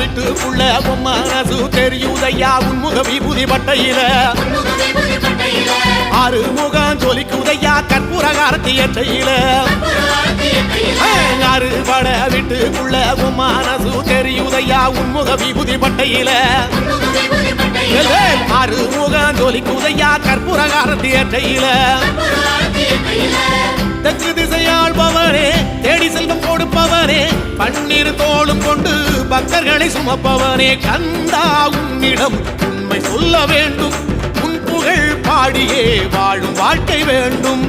வீட்டுக்குள்ள மனசு தெரியுதையா உன்முக விபூதி பட்டையில ஆறுமுகம் ஜொலிக்குதையா கற்பூரகாரத்தி எட்டையில அறுபட வீட்டுக்குள்ள மனசு தெரியுதையா உன்முக விபூதி பட்டையில ஆறுமுகம் ஜொலிக்குதையா கற்பூரகாரத்தி எட்டையில தெற்கு திசையாள்பவரே தேடி செல்வம் கொடுப்பவரே பன்னீர் தோளும் கொண்டு பக்தர்களை சுமப்பவனே கந்தா உன்னிடம் உண்மை சொல்ல வேண்டும் உன் புகழ் பாடியே வாழும் வாழ்க்கை வேண்டும்